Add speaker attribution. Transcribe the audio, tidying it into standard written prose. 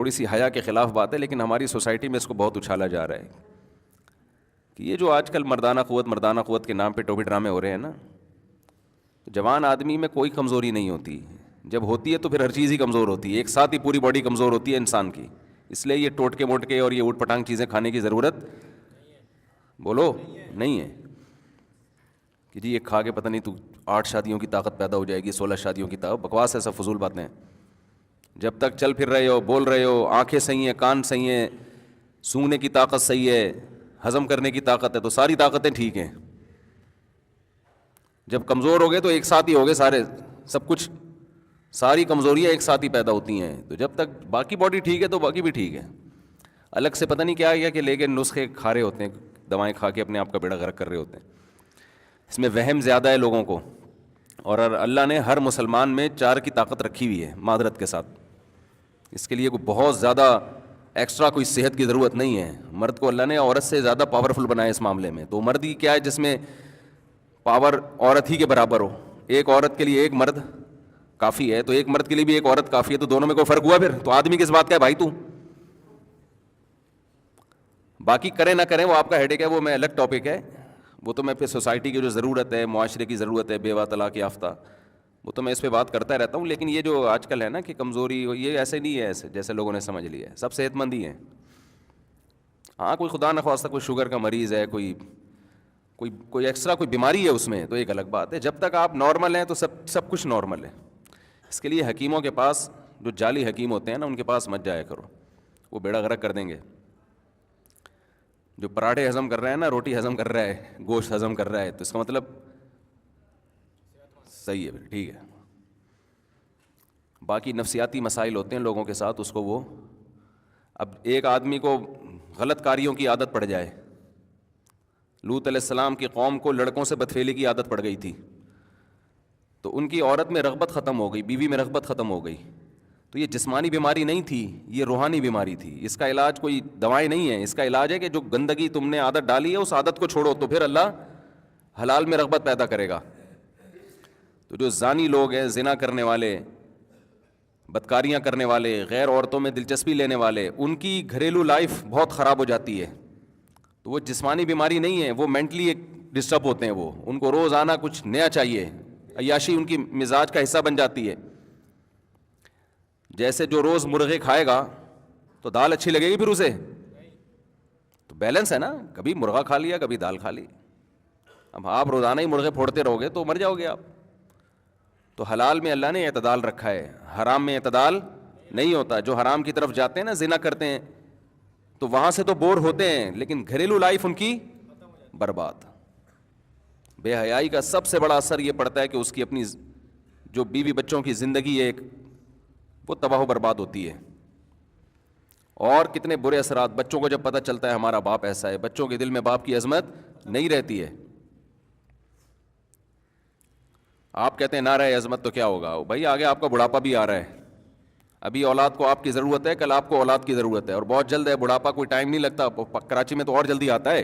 Speaker 1: تھوڑی سی حیا کے خلاف بات ہے، لیکن ہماری سوسائٹی میں اس کو بہت اچھالا جا رہا ہے کہ یہ جو آج کل مردانہ قوت کے نام پہ ٹوپی ڈرامے ہو رہے ہیں نا، جوان آدمی میں کوئی کمزوری نہیں ہوتی، جب ہوتی ہے تو پھر ہر چیز ہی کمزور ہوتی ہے، ایک ساتھ ہی پوری باڈی کمزور ہوتی ہے انسان کی. اس لیے یہ ٹوٹکے موٹکے اور یہ اوٹ پٹانگ چیزیں کھانے کی ضرورت بولو نہیں ہے کہ جی یہ کھا کے پتہ نہیں تو 8 شادیوں کی طاقت پیدا ہو جائے گی، 16 شادیوں کی طاقت. بکواس ہے، سب فضول باتیں. جب تک چل پھر رہے ہو، بول رہے ہو، آنکھیں صحیح ہیں، کان صحیح ہیں، سونگنے کی طاقت صحیح ہے، ہضم کرنے کی طاقت ہے، تو ساری طاقتیں ٹھیک ہیں. جب کمزور ہو گئے تو ایک ساتھ ہی ہو گئے سارے، سب کچھ، ساری کمزوریاں ایک ساتھ ہی پیدا ہوتی ہیں. تو جب تک باقی باڈی ٹھیک ہے تو باقی بھی ٹھیک ہے. الگ سے پتہ نہیں کیا ہے کہ لے کے نسخے کھا رہے ہوتے ہیں، دوائیں کھا کے اپنے آپ کا بیڑا غرق کر رہے ہوتے ہیں. اس میں وہم زیادہ ہے لوگوں کو. اور اللہ نے ہر مسلمان میں 4 کی طاقت رکھی ہوئی ہے معذرت کے ساتھ. اس کے لیے کوئی بہت زیادہ ایکسٹرا کوئی صحت کی ضرورت نہیں ہے. مرد کو اللہ نے عورت سے زیادہ پاورفل بنایا اس معاملے میں. تو مرد ہی کیا ہے جس میں پاور عورت ہی کے برابر ہو. ایک عورت کے لیے ایک مرد کافی ہے، تو ایک مرد کے لیے بھی ایک عورت کافی ہے. تو دونوں میں کوئی فرق ہوا پھر؟ تو آدمی کس بات کا ہے بھائی تو؟ باقی کریں نہ کریں وہ آپ کا ہیڈیک ہے، وہ میں الگ ٹاپک ہے. وہ تو میں پھر سوسائٹی کی جو ضرورت ہے، معاشرے کی ضرورت ہے، بیوہ طلاق یافتہ، وہ تو میں اس پہ بات کرتا رہتا ہوں. لیکن یہ جو آج کل ہے نا کہ کمزوری، یہ ایسے نہیں ہے ایسے جیسے لوگوں نے سمجھ لیا ہے. سب صحت مند ہی ہیں. ہاں کوئی خدا نخواستہ کوئی شوگر کا مریض ہے، کوئی ایکسٹرا کوئی بیماری ہے اس میں، تو ایک الگ بات ہے. جب تک آپ نارمل ہیں تو سب کچھ نارمل ہے. اس کے لیے حکیموں کے پاس، جو جعلی حکیم ہوتے ہیں نا، ان کے پاس مت جایا کرو، وہ بیڑا غرق کر دیں گے. جو پراٹھے ہضم کر رہا ہے نا، روٹی ہضم کر رہا ہے، گوشت ہضم کر رہا ہے، تو اس کا مطلب صحیح ہے، ٹھیک ہے. باقی نفسیاتی مسائل ہوتے ہیں لوگوں کے ساتھ، اس کو وہ، اب ایک آدمی کو غلط کاریوں کی عادت پڑ جائے. لوط علیہ السلام کی قوم کو لڑکوں سے بدفعلی کی عادت پڑ گئی تھی، تو ان کی عورت میں رغبت ختم ہو گئی، بیوی میں رغبت ختم ہو گئی. تو یہ جسمانی بیماری نہیں تھی، یہ روحانی بیماری تھی. اس کا علاج کوئی دوائیں نہیں ہے. اس کا علاج ہے کہ جو گندگی تم نے عادت ڈالی ہے اس عادت کو چھوڑو، تو پھر اللہ حلال میں رغبت پیدا کرے گا. تو جو زانی لوگ ہیں، زنا کرنے والے، بدکاریاں کرنے والے، غیر عورتوں میں دلچسپی لینے والے، ان کی گھریلو لائف بہت خراب ہو جاتی ہے. تو وہ جسمانی بیماری نہیں ہے، وہ مینٹلی ایک ڈسٹرب ہوتے ہیں. وہ ان کو روزانہ کچھ نیا چاہیے، عیاشی ان کی مزاج کا حصہ بن جاتی ہے. جیسے جو روز مرغے کھائے گا تو دال اچھی لگے گی پھر اسے؟ تو بیلنس ہے نا، کبھی مرغا کھا لیا کبھی دال کھا لی. اب آپ روزانہ ہی مرغے پھوڑتے رہو گے تو مر جاؤ گے آپ. تو حلال میں اللہ نے اعتدال رکھا ہے، حرام میں اعتدال نہیں ہوتا. جو حرام کی طرف جاتے ہیں نا، زنا کرتے ہیں، تو وہاں سے تو بور ہوتے ہیں، لیکن گھریلو لائف ان کی برباد. بے حیائی کا سب سے بڑا اثر یہ پڑتا ہے کہ اس کی اپنی جو بیوی بچوں کی زندگی ہے وہ تباہ و برباد ہوتی ہے. اور کتنے برے اثرات بچوں کو جب پتہ چلتا ہے ہمارا باپ ایسا ہے، بچوں کے دل میں باپ کی عظمت نہیں رہتی ہے. آپ کہتے ہیں نہ رہے عظمت تو کیا ہوگا بھائی، آگے آپ کا بڑھاپا بھی آ رہا ہے. ابھی اولاد کو آپ کی ضرورت ہے، کل آپ کو اولاد کی ضرورت ہے، اور بہت جلد ہے. بڑھاپا کوئی ٹائم نہیں لگتا. کراچی میں تو اور جلدی آتا ہے.